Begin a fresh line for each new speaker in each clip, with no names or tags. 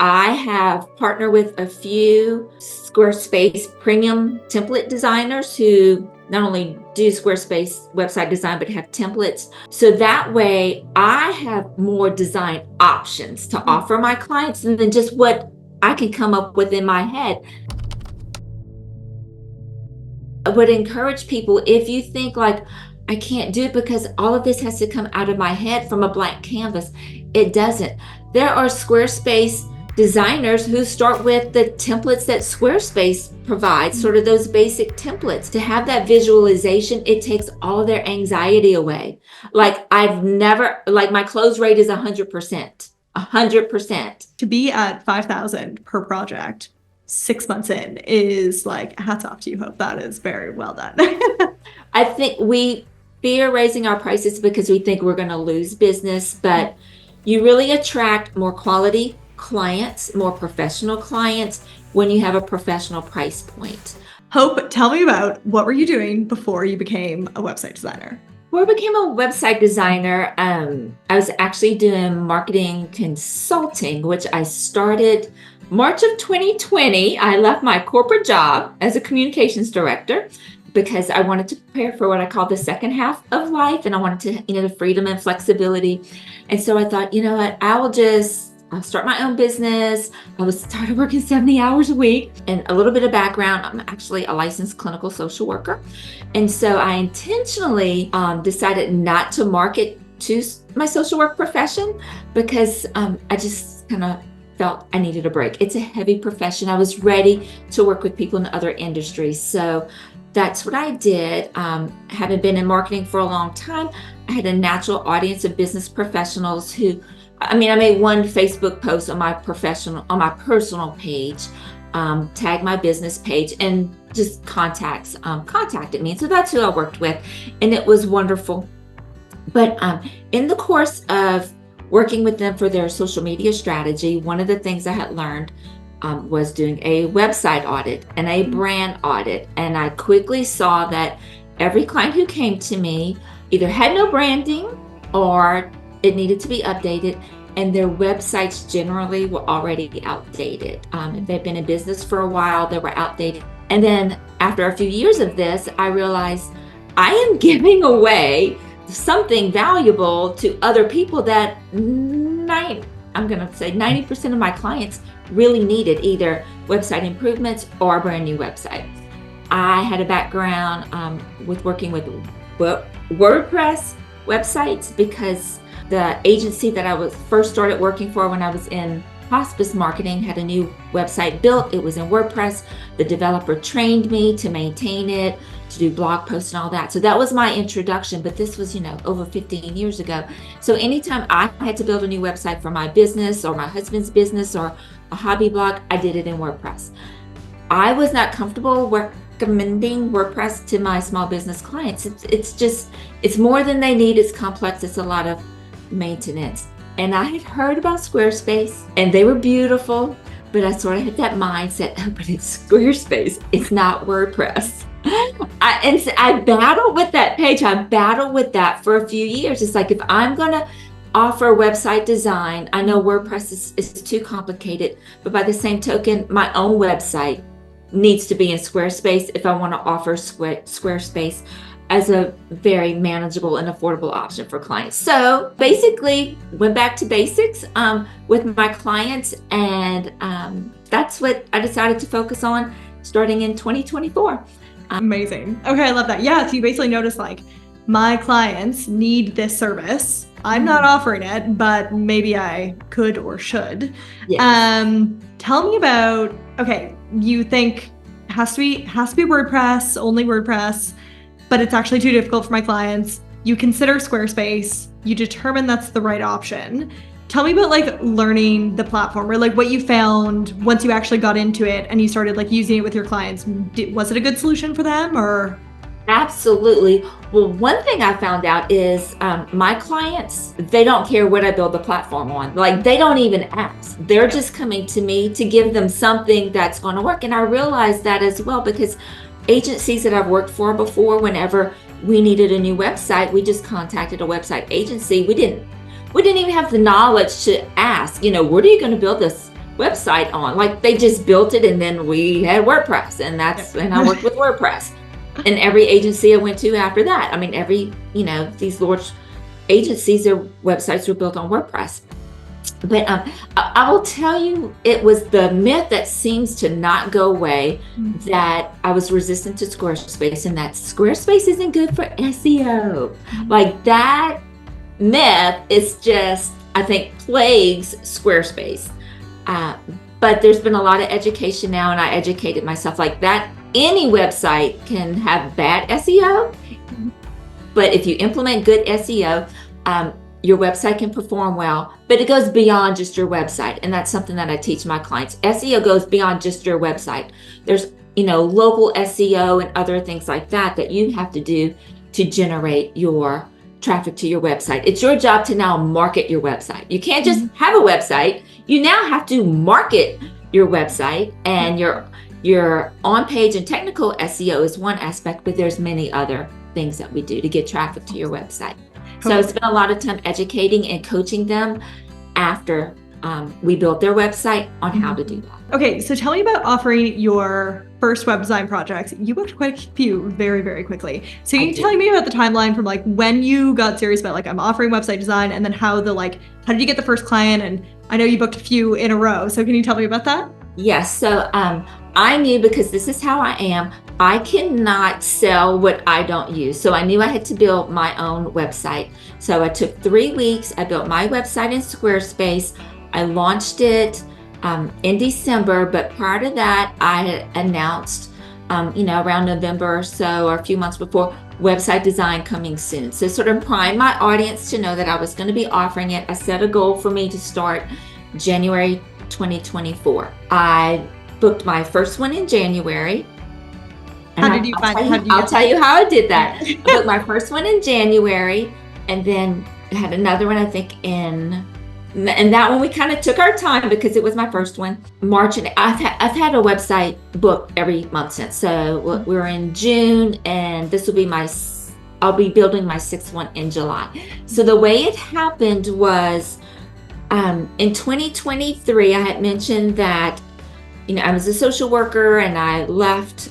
I have partnered with a few Squarespace premium template designers who not only do Squarespace website design, but have templates. So that way I have more design options to offer my clients than just what I can come up with in my head. I would encourage people, if you think like, I can't do it because all of this has to come out of my head from a blank canvas, it doesn't. There are Squarespace designers who start with the templates that Squarespace provides, sort of those basic templates. To have that visualization, it takes all of their anxiety away. Like my close rate is 100%. 100%.
To be at 5,000 per project 6 months in is like, hats off to you, Hope. That is very well done.
I think we fear raising our prices because we think we're going to lose business, but you really attract more quality clients, more professional clients when you have a professional price point.
Hope, tell me about what were you doing before you became a website designer?
Before I became a website designer, I was actually doing marketing consulting, which I started March of 2020. I left my corporate job as a communications director because I wanted to prepare for what I call the second half of life. And I wanted to, the freedom and flexibility. And so I thought, you know what, I'll start my own business. I was tired of working 70 hours a week. And a little bit of background, I'm actually a licensed clinical social worker. And so I intentionally decided not to market to my social work profession because I just kind of felt I needed a break. It's a heavy profession. I was ready to work with people in other industries. So that's what I did. Having been in marketing for a long time, I had a natural audience of business professionals who, I made one Facebook post on my personal page, tag my business page, and just contacted me. So that's who I worked with, and it was wonderful. But in the course of working with them for their social media strategy, one of the things I had learned was doing a website audit and a brand audit. And I quickly saw that every client who came to me either had no branding or it needed to be updated, and their websites generally were already outdated. If they'd been in business for a while, they were outdated. And then after a few years of this, I realized I am giving away something valuable to other people that I'm going to say 90% of my clients really needed either website improvements or a brand new website. I had a background with working with WordPress websites because the agency that I first started working for when I was in hospice marketing had a new website built. It was in WordPress. The developer trained me to maintain it, to do blog posts and all that. So that was my introduction, but this was, over 15 years ago. So anytime I had to build a new website for my business or my husband's business or a hobby blog, I did it in WordPress. I was not comfortable recommending WordPress to my small business clients. It's more than they need. It's complex. It's a lot of maintenance. And I had heard about Squarespace and they were beautiful, but I sort of had that mindset, but it's Squarespace, it's not WordPress. I battled with that page. I battled with that for a few years. It's like, if I'm going to offer website design, I know WordPress is too complicated, but by the same token, my own website needs to be in Squarespace if I want to offer Squarespace as a very manageable and affordable option for clients. So basically went back to basics with my clients, and that's what I decided to focus on starting in 2024.
Amazing. Okay, I love that. Yeah, so you basically notice like, my clients need this service. I'm not offering it, but maybe I could or should. Yes. Tell me about, okay, you think has to be WordPress, only WordPress, but it's actually too difficult for my clients. You consider Squarespace, you determine that's the right option. Tell me about like learning the platform, or like what you found once you actually got into it and you started like using it with your clients. Was it a good solution for them or?
Absolutely. Well, one thing I found out is my clients, they don't care what I build the platform on. Like, they don't even ask. They're just coming to me to give them something that's going to work. And I realized that as well, because agencies that I've worked for before, whenever we needed a new website, we just contacted a website agency. We didn't even have the knowledge to ask, where are you going to build this website on. Like they just built it, and then we had WordPress, and and I worked with WordPress. And every agency I went to after that, I mean, these large agencies, their websites were built on WordPress. But I will tell you, it was the myth that seems to not go away that I was resistant to Squarespace, and that Squarespace isn't good for SEO. Like that myth is just, I think, plagues Squarespace. But there's been a lot of education now, and I educated myself like that. Any website can have bad SEO, but if you implement good SEO, your website can perform well, but it goes beyond just your website. And that's something that I teach my clients. SEO goes beyond just your website. There's, local SEO and other things like that you have to do to generate your traffic to your website. It's your job to now market your website. You can't just have a website. You now have to market your website, and your on-page and technical SEO is one aspect, but there's many other things that we do to get traffic to your website. So I spent a lot of time educating and coaching them after we built their website on how to do that.
Okay, so tell me about offering your first web design projects. You booked quite a few very, very quickly. So you tell me about the timeline from like when you got serious about like, I'm offering website design, and then how did you get the first client? And I know you booked a few in a row. So can you tell me about that?
Yes. So I knew, because this is how I am, I cannot sell what I don't use. So I knew I had to build my own website. So I took 3 weeks. I built my website in Squarespace. I launched it in December, but prior to that, I had announced, around November or so, or a few months before, website design coming soon. So sort of prime my audience to know that I was going to be offering it. I set a goal for me to start January 2024. I booked my first one in January.
How did you find it?
I'll tell you how I did that. I booked my first one in January, and then had another one, I think, and that one we kind of took our time because it was my first one. March, and I've had a website booked every month since. So we're in June, and this will be I'll be building my 6th one in July. So the way it happened was, in 2023, I had mentioned that, I was a social worker, and I left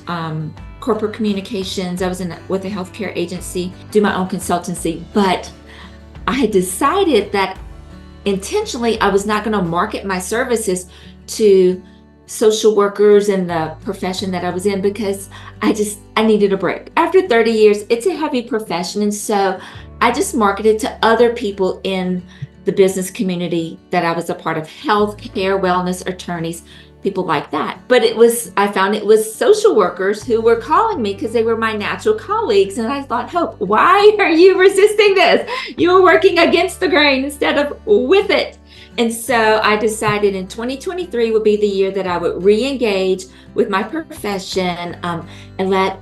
corporate communications. I was with a healthcare agency, do my own consultancy, but I had decided that intentionally I was not going to market my services to social workers and the profession that I was in, because I needed a break. After 30 years, it's a heavy profession. And so I just marketed to other people in the business community that I was a part of: healthcare, wellness, attorneys, people like that. But I found it was social workers who were calling me because they were my natural colleagues. And I thought, Hope, why are you resisting this? You were working against the grain instead of with it. And so I decided in 2023 would be the year that I would re-engage with my profession, and let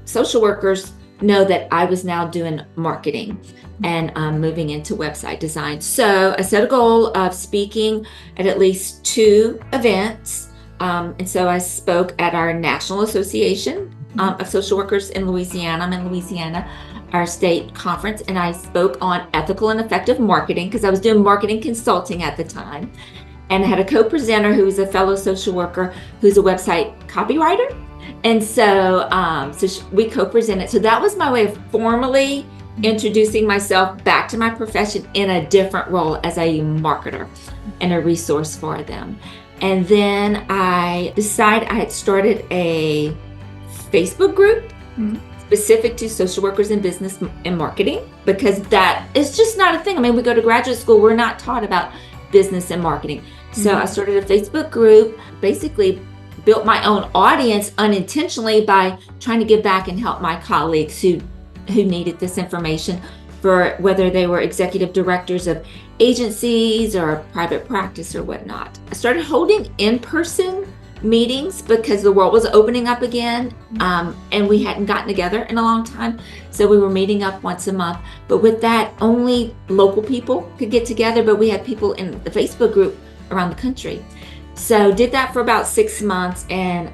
social workers know that I was now doing marketing and moving into website design. So I set a goal of speaking at least 2 events. And so I spoke at our National Association of Social Workers in Louisiana. I'm in Louisiana, our state conference, and I spoke on ethical and effective marketing because I was doing marketing consulting at the time. And I had a co-presenter who was a fellow social worker who's a website copywriter. And so, we co-presented. So that was my way of formally introducing myself back to my profession in a different role as a marketer and a resource for them. And then I decided I had started a Facebook group specific to social workers in business and marketing, because that is just not a thing. I mean, we go to graduate school, we're not taught about business and marketing. So I started a Facebook group, basically built my own audience unintentionally by trying to give back and help my colleagues who needed this information, for whether they were executive directors of agencies or private practice or whatnot. I started holding in-person meetings because the world was opening up again, and we hadn't gotten together in a long time. So we were meeting up once a month. But with that, only local people could get together, but we had people in the Facebook group around the country. So did that for about 6 months, and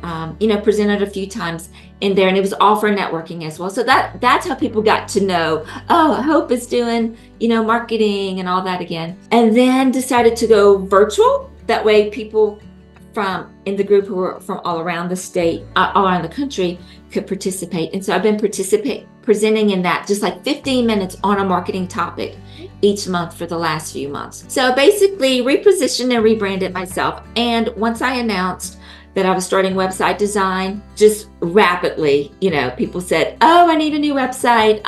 presented a few times in there, and it was all for networking as well. So that's how people got to know, Hope is doing, marketing and all that again. And then decided to go virtual. That way people in the group who were from all around the state, all around the country, could participate. And so I've been presenting in that, just like 15 minutes on a marketing topic each month for the last few months. So basically repositioned and rebranded myself. And once I announced that I was starting website design, just rapidly, people said, oh, I need a new website,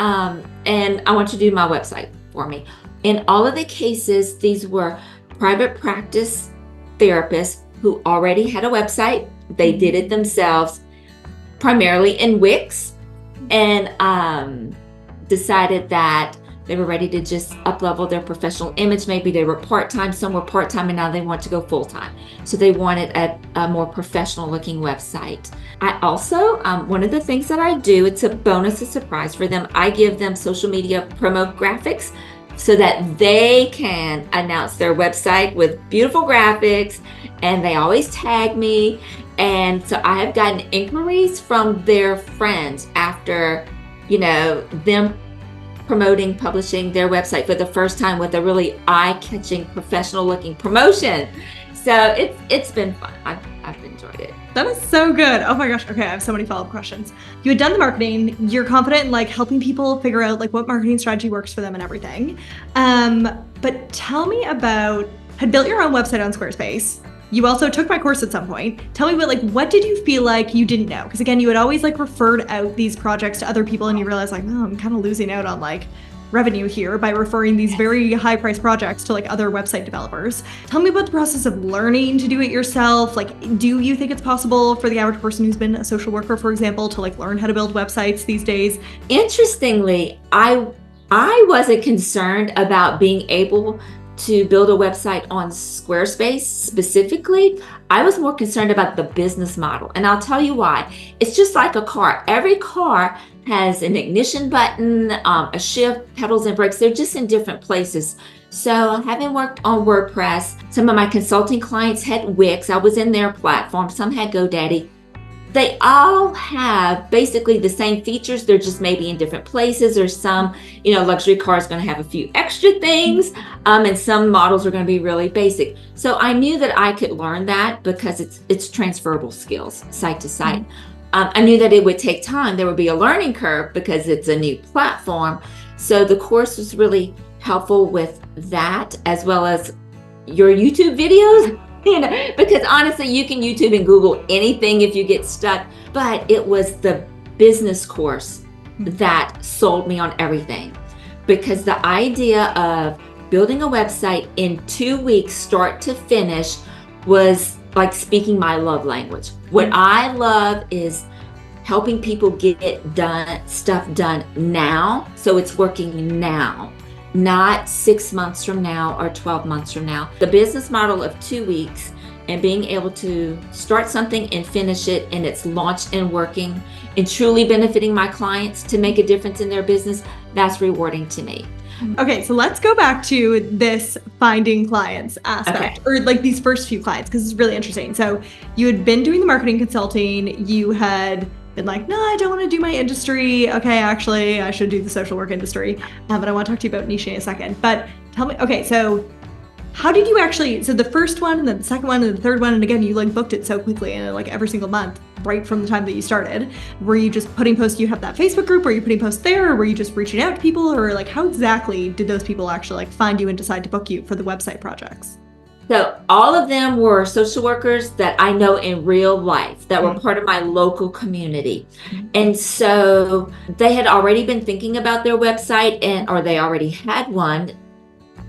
and I want you to do my website for me. In all of the cases, these were private practice therapists who already had a website. They did it themselves, primarily in Wix, and decided that they were ready to just up-level their professional image. Maybe they were part-time, some were part-time, and now they want to go full-time. So they wanted a more professional-looking website. I also, one of the things that I do, it's a bonus, a surprise for them, I give them social media promo graphics so that they can announce their website with beautiful graphics, and they always tag me. And so I have gotten inquiries from their friends after, them promoting, publishing their website for the first time with a really eye-catching, professional-looking promotion. So it's been fun. I've enjoyed it.
That is so good. Oh my gosh. Okay, I have so many follow-up questions. You had done the marketing. You're confident in helping people figure out what marketing strategy works for them and everything. But tell me had built your own website on Squarespace. You also took my course at some point. Tell me what did you feel like you didn't know? Because again, you had always referred out these projects to other people, and you realized oh, I'm kind of losing out on revenue here by referring these very high priced projects to other website developers. Tell me about the process of learning to do it yourself. Do you think it's possible for the average person who's been a social worker, for example, to learn how to build websites these days?
Interestingly, I wasn't concerned about being able to build a website on Squarespace specifically. I was more concerned about the business model. And I'll tell you why. It's just like a car. Every car has an ignition button, a shift, pedals and brakes. They're just in different places. So having worked on WordPress, some of my consulting clients had Wix. I was in their platform. Some had GoDaddy. They all have basically the same features. They're just maybe in different places, or some, luxury car is going to have a few extra things, and some models are going to be really basic. So I knew that I could learn that because it's transferable skills, site to site. I knew that it would take time. There would be a learning curve because it's a new platform. So the course was really helpful with that, as well as your YouTube videos. Because honestly, you can YouTube and Google anything if you get stuck, but it was the business course that sold me on everything, because the idea of building a website in 2 weeks, start to finish, was like speaking my love language. What I love is helping people get stuff done now, so it's working now, not 6 months from now or 12 months from now. The business model of 2 weeks and being able to start something and finish it, and it's launched and working and truly benefiting my clients to make a difference in their business, that's rewarding to me.
Okay, so let's go back to this finding clients aspect, or these first few clients, because it's really interesting. So you had been doing the marketing consulting, you had been no, I don't want to do my industry. Okay, actually, I should do the social work industry. But I want to talk to you about niche in a second. But tell me, okay, so how did you so the first one, and then the second one, and the third one, and again, you booked it so quickly, and every single month, right from the time that you started. Were you just putting posts, you have that Facebook group, were you putting posts there, or were you just reaching out to people, or how exactly did those people actually find you and decide to book you for the website projects?
So all of them were social workers that I know in real life, that were part of my local community. And so they had already been thinking about their website, or they already had one,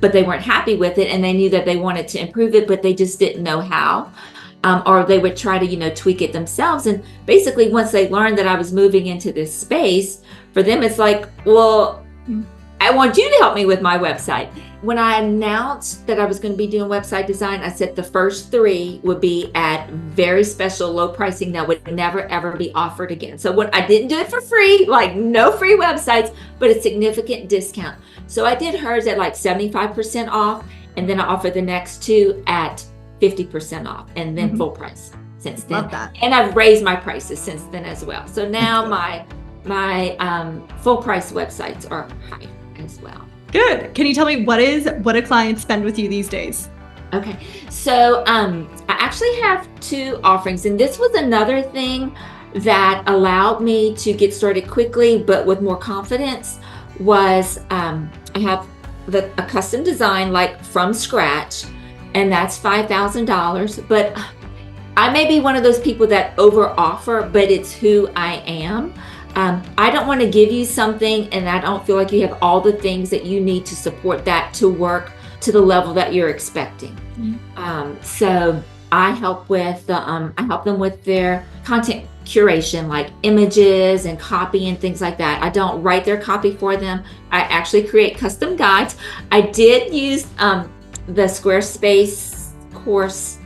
but they weren't happy with it, and they knew that they wanted to improve it, but they just didn't know how. Or they would try to, tweak it themselves. And basically, once they learned that I was moving into this space, for them, it's well, I want you to help me with my website. When I announced that I was going to be doing website design, I said the first 3 would be at very special low pricing that would never, ever be offered again. So when I didn't do it for free, no free websites, but a significant discount. So I did hers at 75% off, and then I offered the next 2 at 50% off, and then full price since then.
Love that.
And I've raised my prices since then as well. So now my full price websites are higher as well.
Good. Can you tell me what a client spend with you these days?
Okay, so I actually have two offerings, and this was another thing that allowed me to get started quickly, but with more confidence, was I have a custom design like from scratch, and that's $5,000. But I may be one of those people that over offer, but it's who I am. I don't want to give you something and I don't feel like you have all the things that you need to support that to work to the level that you're expecting. So I help them with their content curation, like images and copy and things like that. I don't write their copy for them. I actually create custom guides. I did use the Squarespace course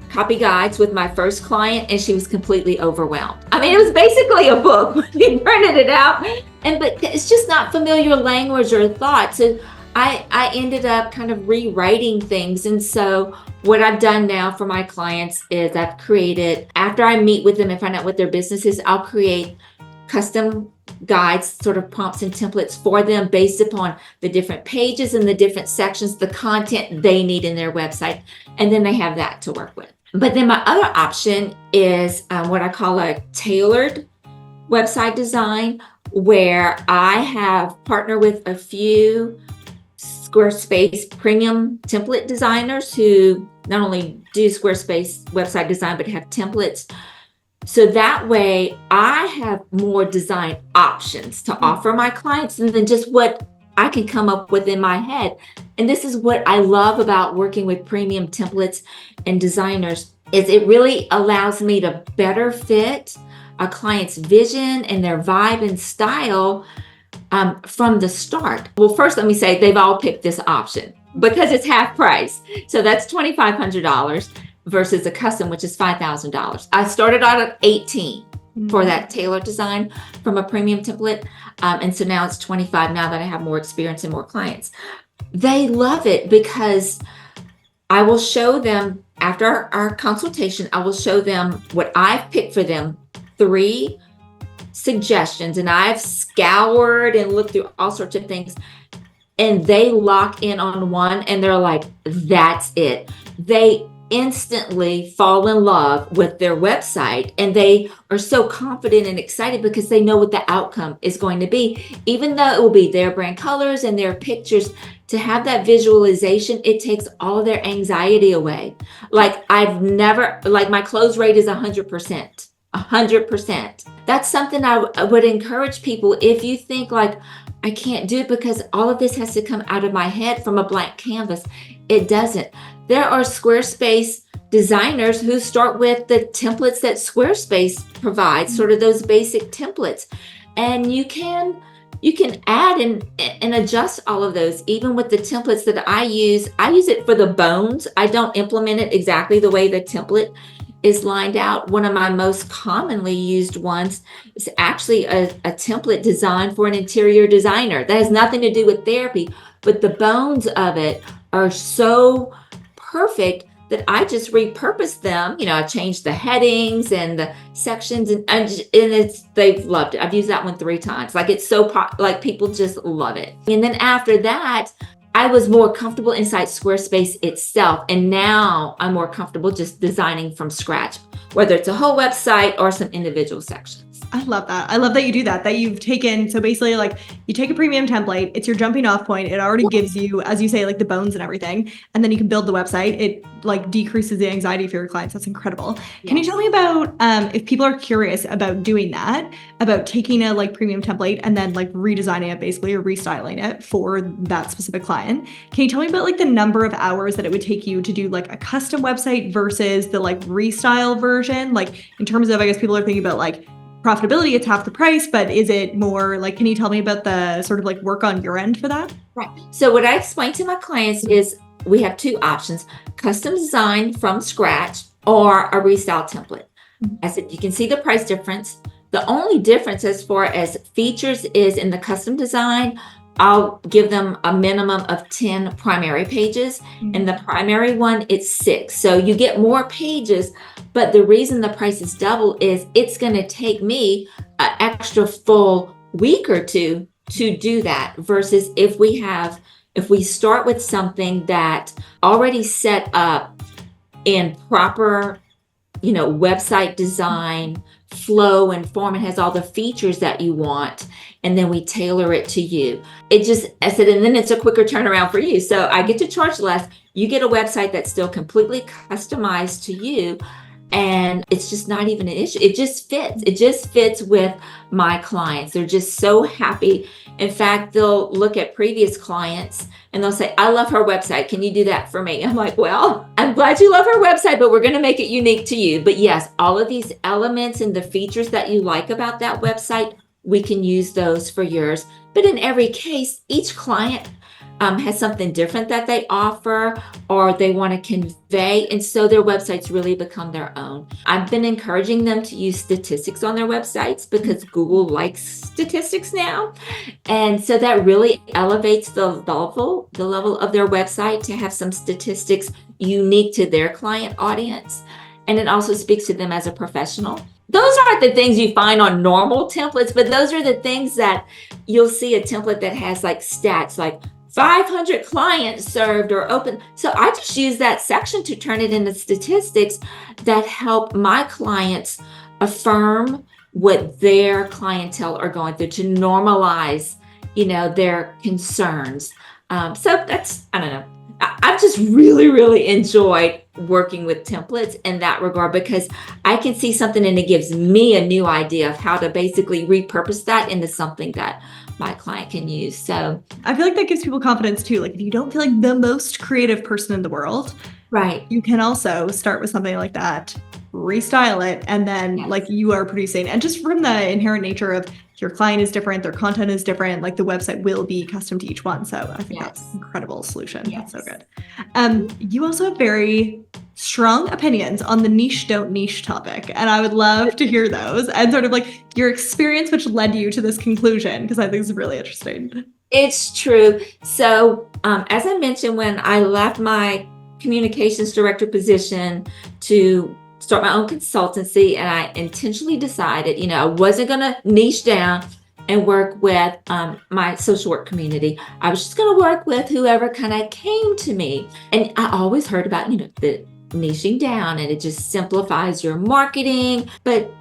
copy guides with my first client, and she was completely overwhelmed. I mean, it was basically a book when we printed it out, but it's just not familiar language or thought. So I ended up kind of rewriting things. And so what I've done now for my clients is I've created, after I meet with them and find out what their business is, I'll create custom guides, sort of prompts and templates for them based upon the different pages and the different sections, the content they need in their website. And then they have that to work with. But then my other option is what I call a tailored website design, where I have partnered with a few Squarespace premium template designers who not only do Squarespace website design, but have templates. So that way I have more design options to offer my clients than just what I can come up with in my head. And this is what I love about working with premium templates and designers, is it really allows me to better fit a client's vision and their vibe and style from the start. Well, first let me say they've all picked this option because it's half price. So that's $2,500 versus a custom, which is $5,000. I started out at $18,000 for that tailored design from a premium template. And so now it's $25,000 now that I have more experience and more clients. They love it because I will show them, after our consultation, I will show them what I've picked for them, 3 suggestions, and I've scoured and looked through all sorts of things, and they lock in on one and they're like, that's it. They instantly fall in love with their website, and they are so confident and excited because they know what the outcome is going to be. Even though it will be their brand colors and their pictures, to have that visualization, it takes all of their anxiety away. Like my close rate is 100%. 100%. That's something I would encourage people. If you think like, I can't do it because all of this has to come out of my head from a blank canvas, it doesn't. There are Squarespace designers who start with the templates that Squarespace provides, sort of those basic templates. And you can add and adjust all of those. Even with the templates that I use it for the bones. I don't implement it exactly the way the template is lined out. One of my most commonly used ones is actually a template designed for an interior designer. That has nothing to do with therapy, but the bones of it are so perfect that I just repurposed them. I changed the headings and the sections, and they've loved it. I've used that one 3 times. Like, it's so like people just love it. And then after that, I was more comfortable inside Squarespace itself, and now I'm more comfortable just designing from scratch, whether it's a whole website or some individual sections.
I love that. I love that you do that you've taken, so basically like you take a premium template, it's your jumping off point. It already gives you, as you say, like the bones and everything. And then you can build the website. It like decreases the anxiety for your clients. That's incredible. Yeah. Can you tell me about, if people are curious about doing that, about taking a like premium template and then like redesigning it basically, or restyling it for that specific client? Can you tell me about like the number of hours that it would take you to do like a custom website versus the like restyle version? Like in terms of, I guess people are thinking about like profitability, it's half the price, but is it more like, can you tell me about the sort of like work on your end for that?
Right. So what I explain to my clients is we have 2 options: custom design from scratch or a restyle template. I said, you can see the price difference. The only difference as far as features is in the custom design, I'll give them a minimum of 10 primary pages. And the primary one, it's 6. So you get more pages, but the reason the price is double is it's going to take me an extra full week or 2 to do that, versus if we start with something that already set up in proper, website design, flow and form. It has all the features that you want. And then we tailor it to you. I said, and then it's a quicker turnaround for you. So I get to charge less. You get a website that's still completely customized to you. And it's just not even an issue. It just fits. It just fits with my clients. They're just so happy. In fact, they'll look at previous clients and they'll say, I love her website. Can you do that for me? I'm like, well, I'm glad you love her website, but we're going to make it unique to you. But yes, all of these elements and the features that you like about that website, we can use those for yours. But in every case, each client has something different that they offer or they want to convey. And so their websites really become their own. I've been encouraging them to use statistics on their websites because Google likes statistics now. And so that really elevates the level of their website to have some statistics unique to their client audience. And it also speaks to them as a professional. Those aren't the things you find on normal templates, but those are the things that you'll see a template that has like stats, like 500 clients served or open. So I just use that section to turn it into statistics that help my clients affirm what their clientele are going through to normalize, their concerns. So that's, I don't know. I've just really, really enjoyed working with templates in that regard because I can see something and it gives me a new idea of how to basically repurpose that into something that my client can use. So
I feel like that gives people confidence too. Like if you don't feel like the most creative person in the world,
right,
you can also start with something like that, restyle it, and then like you are producing. And just from the inherent nature of your client is different, their content is different, like the website will be custom to each one. So I think that's an incredible solution. That's so good. You also have very strong opinions on the niche don't niche topic. And I would love to hear those and sort of like your experience, which led you to this conclusion, because I think it's really interesting.
It's true. So as I mentioned, when I left my communications director position to start my own consultancy, and I intentionally decided, I wasn't going to niche down and work with my social work community. I was just going to work with whoever kind of came to me. And I always heard about, the niching down, and it just simplifies your marketing. But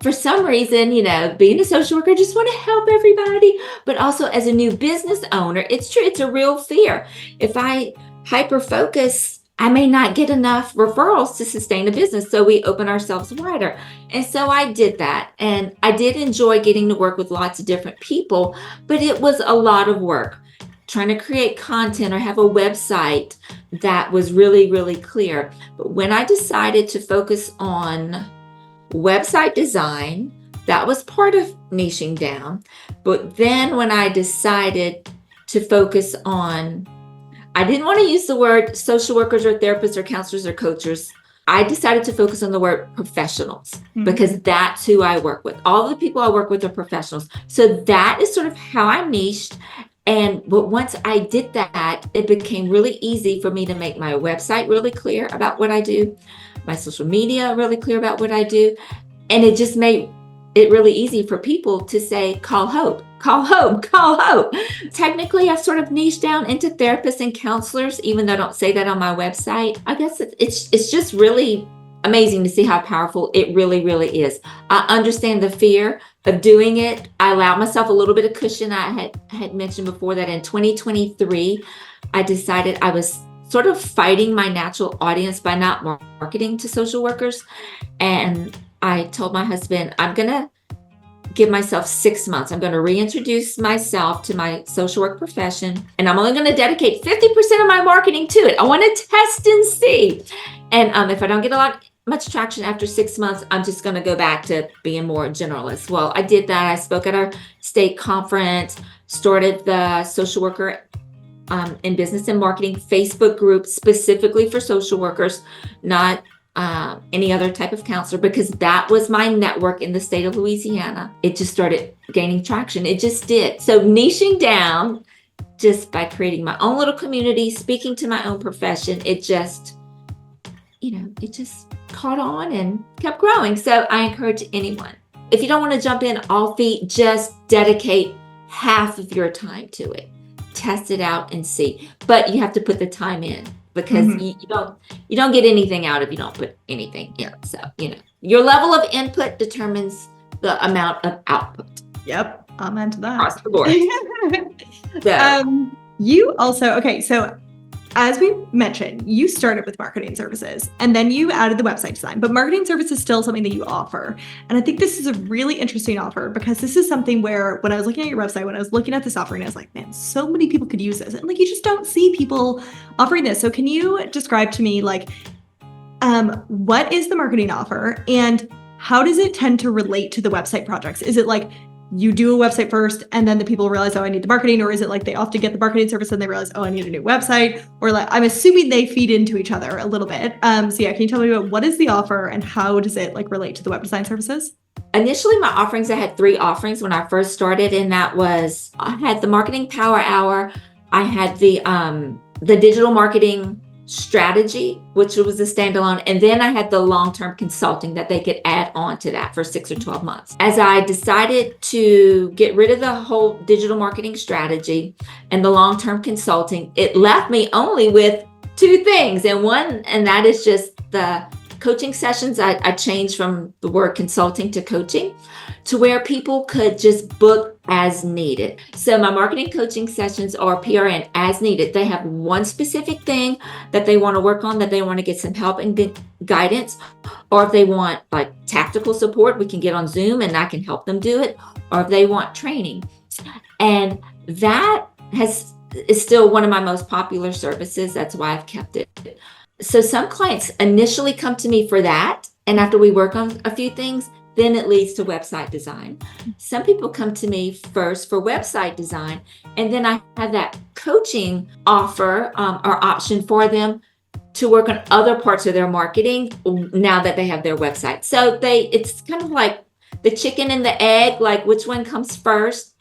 for some reason, being a social worker, I just want to help everybody. But also as a new business owner, it's true. It's a real fear. If I hyper focus, I may not get enough referrals to sustain a business. So we open ourselves wider. And so I did that. And I did enjoy getting to work with lots of different people, but it was a lot of work trying to create content or have a website that was really, really clear. But when I decided to focus on website design, that was part of niching down. But then when I decided to focus on, I didn't want to use the word social workers or therapists or counselors or coaches. I decided to focus on the word professionals because that's who I work with. All the people I work with are professionals. So that is sort of how I niched. But once I did that, it became really easy for me to make my website really clear about what I do, my social media really clear about what I do. And it just made it really easy for people to say, call hope, call hope, call hope. Technically, I've sort of niched down into therapists and counselors, even though I don't say that on my website. I guess it's just really amazing to see how powerful it really, really is. I understand the fear of doing it. I allowed myself a little bit of cushion. I had mentioned before that in 2023, I decided I was sort of fighting my natural audience by not marketing to social workers. And I told my husband, I'm going to give myself 6 months. I'm going to reintroduce myself to my social work profession, and I'm only going to dedicate 50% of my marketing to it. I want to test and see. And if I don't get much traction after 6 months, I'm just going to go back to being more generalist. Well, I did that. I spoke at our state conference, started the social worker in business and marketing Facebook group specifically for social workers, not any other type of counselor, because that was my network in the state of Louisiana. It just started gaining traction. It just did. So niching down just by creating my own little community, speaking to my own profession, it just caught on and kept growing. So I encourage anyone, if you don't want to jump in all feet, just dedicate half of your time to it. Test it out and see. But you have to put the time in because you don't get anything out if you don't put anything in. So, your level of input determines the amount of output.
Yep, I'm into that.
Across the board.
You also, so as we mentioned, you started with marketing services and then you added the website design, but marketing service is still something that you offer. And I think this is a really interesting offer because this is something where when I was looking at your website, when I was looking at this offering, I was like, man, so many people could use this. And like, you just don't see people offering this. So can you describe to me like, what is the marketing offer and how does it tend to relate to the website projects? Is it like you do a website first and then the people realize, oh, I need the marketing? Or is it like they often get the marketing service and they realize, oh, I need a new website? Or like, I'm assuming they feed into each other a little bit. So yeah, can you tell me about what is the offer and how does it like relate to the web design services?
Initially, my offerings, I had 3 offerings when I first started. And that was, I had the marketing power hour. I had the digital marketing strategy, which was a standalone. And then I had the long-term consulting that they could add on to that for 6 or 12 months. As I decided to get rid of the whole digital marketing strategy and the long-term consulting, it left me only with 2 things. And that is just the coaching sessions. I changed from the word consulting to coaching to where people could just book as needed. So my marketing coaching sessions are PRN as needed. They have one specific thing that they want to work on, that they want to get some help and guidance, or if they want like tactical support, we can get on Zoom and I can help them do it, or if they want training. And that is still one of my most popular services. That's why I've kept it. So some clients initially come to me for that. And after we work on a few things, then it leads to website design. Some people come to me first for website design, and then I have that coaching offer or option for them to work on other parts of their marketing now that they have their website. So it's kind of like the chicken and the egg, like which one comes first?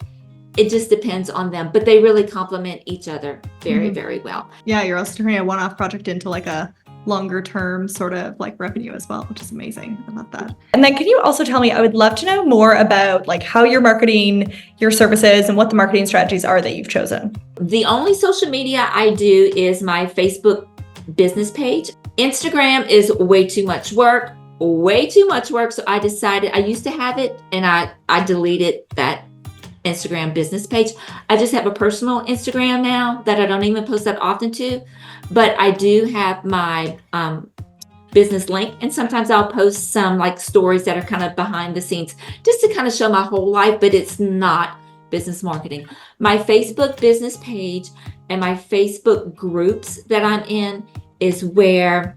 It just depends on them, but they really complement each other very, very well.
Yeah, you're also turning a one-off project into like a longer term sort of like revenue as well, which is amazing. I love that. And then can you also tell me, I would love to know more about like how you're marketing your services and what the marketing strategies are that you've chosen.
The only social media I do is my Facebook business page. Instagram is way too much work. So I decided, I used to have it and I deleted that Instagram business page. I just have a personal Instagram now that I don't even post that often to, but I do have my business link. And sometimes I'll post some like stories that are kind of behind the scenes just to kind of show my whole life, but it's not business marketing. My Facebook business page and my Facebook groups that I'm in is where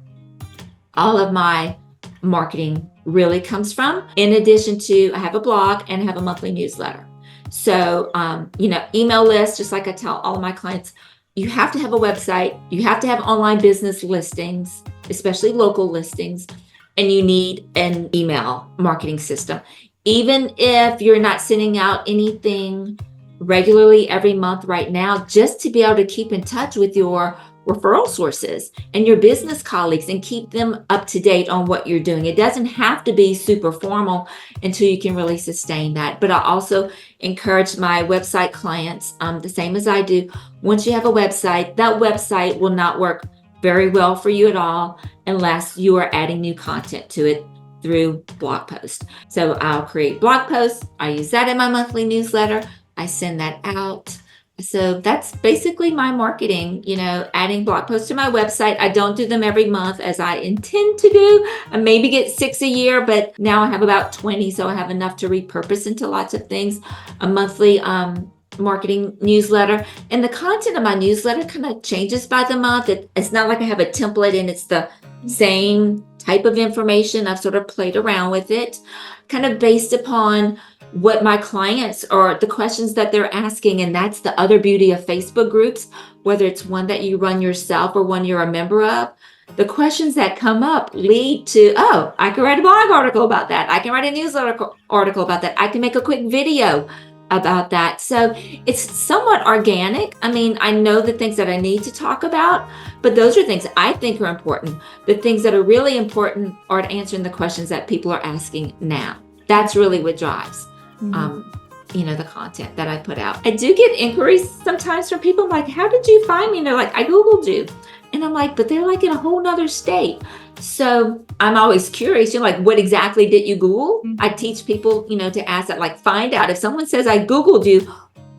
all of my marketing really comes from. In addition to, I have a blog and I have a monthly newsletter. So, email list, just like I tell all of my clients, you have to have a website, you have to have online business listings, especially local listings, and you need an email marketing system. Even if you're not sending out anything regularly every month right now, just to be able to keep in touch with your referral sources and your business colleagues and keep them up to date on what you're doing. It doesn't have to be super formal until you can really sustain that. But I also encourage my website clients, the same as I do. Once you have a website, that website will not work very well for you at all unless you are adding new content to it through blog posts. So I'll create blog posts. I use that in my monthly newsletter. I send that out. So that's basically my marketing, adding blog posts to my website. I don't do them every month as I intend to do. I maybe get 6 a year, but now I have about 20. So I have enough to repurpose into lots of things. A monthly marketing newsletter. And the content of my newsletter kind of changes by the month. It's not like I have a template and it's the same type of information. I've sort of played around with it, kind of based upon what my clients or the questions that they're asking. And that's the other beauty of Facebook groups, whether it's one that you run yourself or one you're a member of. The questions that come up lead to, oh, I can write a blog article about that. I can write a newsletter article about that. I can make a quick video about that. So it's somewhat organic. I mean, I know the things that I need to talk about, but those are things I think are important. The things that are really important are answering the questions that people are asking now. That's really what drives the content that I put out. I do get inquiries sometimes from people like, how did you find me? And they're like, I Googled you. And I'm like, but they're like in a whole nother state. So I'm always curious, like, what exactly did you Google?
Mm-hmm.
I teach people, to ask that, like, find out if someone says I Googled you,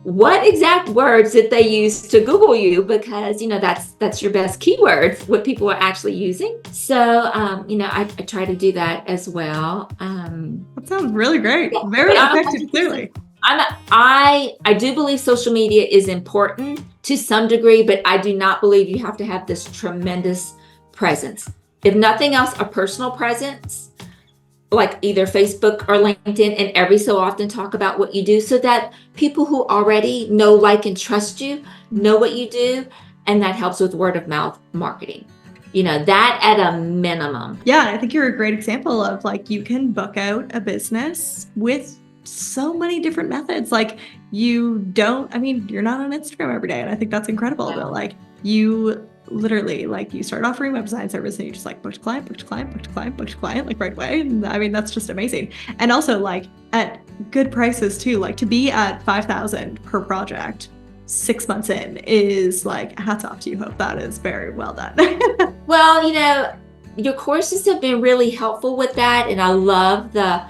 what exact words did they use to Google you? Because, that's your best keywords, what people are actually using. So, I try to do that as well.
That sounds really great.
Yeah,
Very effective, clearly.
I do believe social media is important to some degree, but I do not believe you have to have this tremendous presence. If nothing else, a personal presence, like either Facebook or LinkedIn, and every so often talk about what you do so that people who already know, like, and trust you know what you do, and that helps with word of mouth marketing. That at a minimum.
Yeah, I think you're a great example of, like, you can book out a business with so many different methods. Like, you're not on Instagram every day, and I think that's incredible.
Yeah.
But like, you literally, like, you start offering web design service and you just like booked client, like right away. And I mean, that's just amazing. And also, like, at good prices too. Like, to be at $5,000 per project 6 months in is like, hats off to you, Hope. That is very well done.
Well, your courses have been really helpful with that, and I love the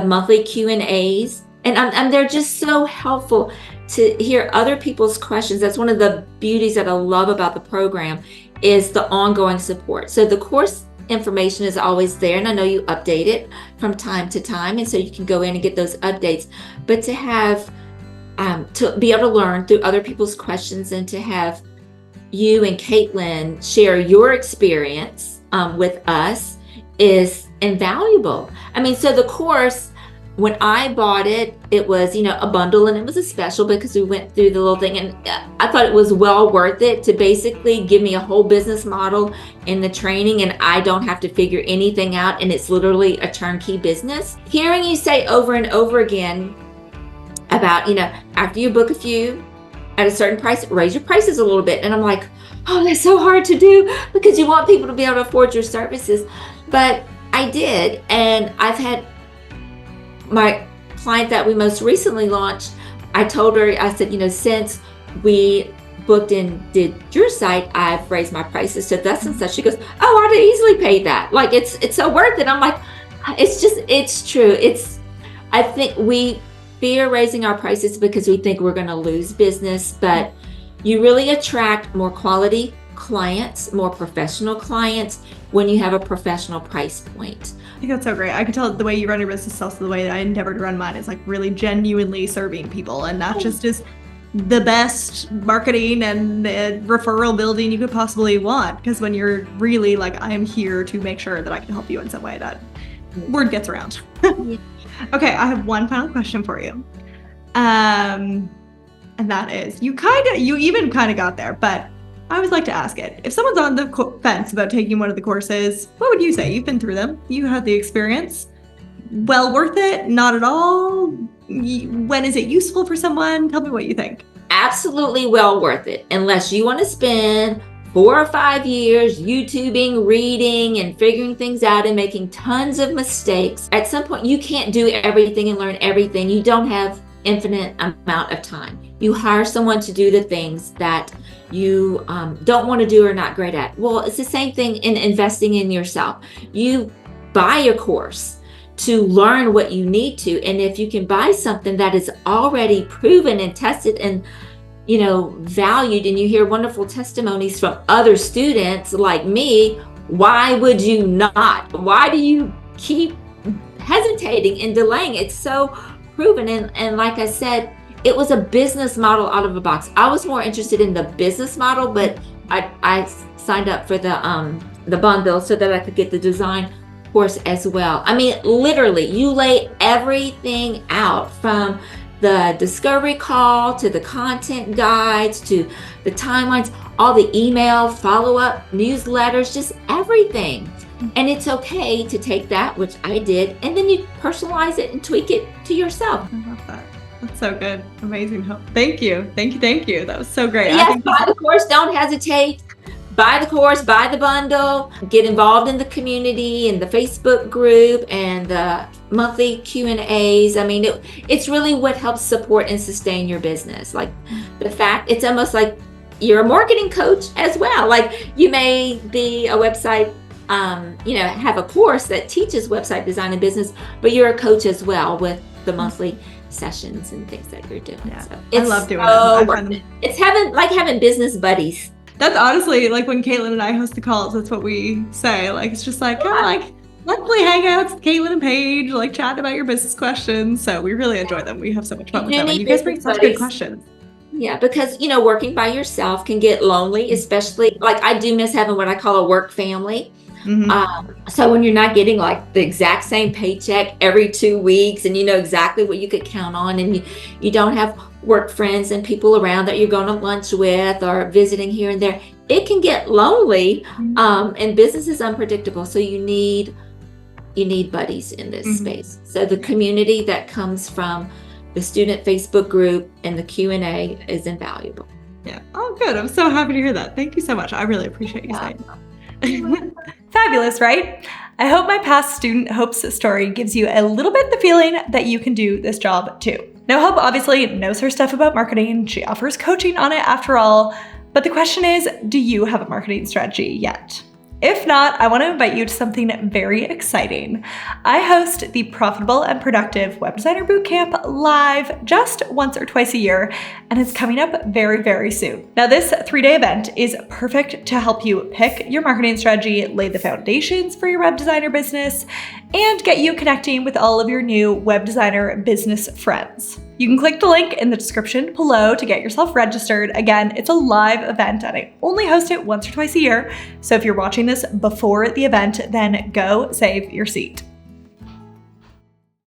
monthly Q&As, and they're just so helpful to hear other people's questions. That's one of the beauties that I love about the program, is the ongoing support. So the course information is always there, and I know you update it from time to time, and so you can go in and get those updates. But to have to be able to learn through other people's questions, and to have you and Caitlin share your experience with us is invaluable. I mean, so the course, when I bought it, it was, a bundle, and it was a special because we went through the little thing, and I thought it was well worth it to basically give me a whole business model in the training, and I don't have to figure anything out, and it's literally a turnkey business. Hearing you say over and over again about, after you book a few at a certain price, raise your prices a little bit. And I'm like, oh, that's so hard to do, because you want people to be able to afford your services. But I did, and I've had my client that we most recently launched, I told her, I said, since we booked and did your site, I've raised my prices to thus and such. She goes, oh, I'd easily pay that. Like, it's so worth it. I'm like, it's true. I think we fear raising our prices because we think we're going to lose business, but you really attract more quality clients, more professional clients when you have a professional price point.
I think that's so great. I could tell the way you run your business is also the way that I endeavor to run mine, is like really genuinely serving people, and that just is the best marketing and referral building you could possibly want. Because when you're really like, I am here to make sure that I can help you in some way, that word gets around. Yeah. Okay, I have one final question for you. And that is, you even got there, but I always like to ask it. If someone's on the fence about taking one of the courses, what would you say? You've been through them. You had the experience. Well worth it? Not at all? When is it useful for someone? Tell me what you think.
Absolutely well worth it. Unless you want to spend 4 or 5 years YouTubing, reading, and figuring things out and making tons of mistakes. At some point, you can't do everything and learn everything. You don't have infinite amount of time. You hire someone to do the things that you don't want to do or not great at. Well, it's the same thing in investing in yourself. You buy a course to learn what you need to, and if you can buy something that is already proven and tested and valued, and you hear wonderful testimonies from other students like me, why would you not? Why do you keep hesitating and delaying? It's so proven. And like I said, it was a business model out of the box. I was more interested in the business model, but I signed up for the bundle so that I could get the design course as well. I mean, literally, you lay everything out, from the discovery call to the content guides to the timelines, all the email follow-up newsletters, just everything. And it's okay to take that, which I did, and then you personalize it and tweak it to yourself.
I love that. That's so good. Amazing. Thank you. That was so great.
Yes, buy the course. Don't hesitate. Buy the course, buy the bundle, get involved in the community and the Facebook group and the monthly Q&As. I mean, it's really what helps support and sustain your business. Like the fact, it's almost like, you're a marketing coach as well. Like you may be a website, have a course that teaches website design and business, but you're a coach as well with the monthly sessions and things that you're doing.
Yeah.
So
I love doing them.
It's having business buddies.
That's honestly like when Caitlin and I host the calls, that's what we say. Like, it's just like, kind of like monthly hangouts, Caitlin and Paige, like chatting about your business questions. So we really enjoy them. We have so much fun with them. And you guys bring such good questions.
Yeah, because, working by yourself can get lonely, especially like I do miss having what I call a work family. So when you're not getting like the exact same paycheck every 2 weeks and you know exactly what you could count on, and you don't have work friends and people around that you're going to lunch with or visiting here and there, it can get lonely. And business is unpredictable. So you need buddies in this space. So the community that comes from the student Facebook group and the Q&A is invaluable.
Yeah. Oh, good. I'm so happy to hear that. Thank you so much. I really appreciate you saying that.
Fabulous, right? I hope my past student Hope's story gives you a little bit the feeling that you can do this job too. Now, Hope obviously knows her stuff about marketing. She offers coaching on it after all. But the question is, do you have a marketing strategy yet? If not, I want to invite you to something very exciting. I host the Profitable and Productive Web Designer Bootcamp live just once or twice a year, and it's coming up very, very soon. Now, this 3-day event is perfect to help you pick your marketing strategy, lay the foundations for your web designer business, and get you connecting with all of your new web designer business friends. You can click the link in the description below to get yourself registered. Again, it's a live event and I only host it once or twice a year. So if you're watching this before the event, then go save your seat.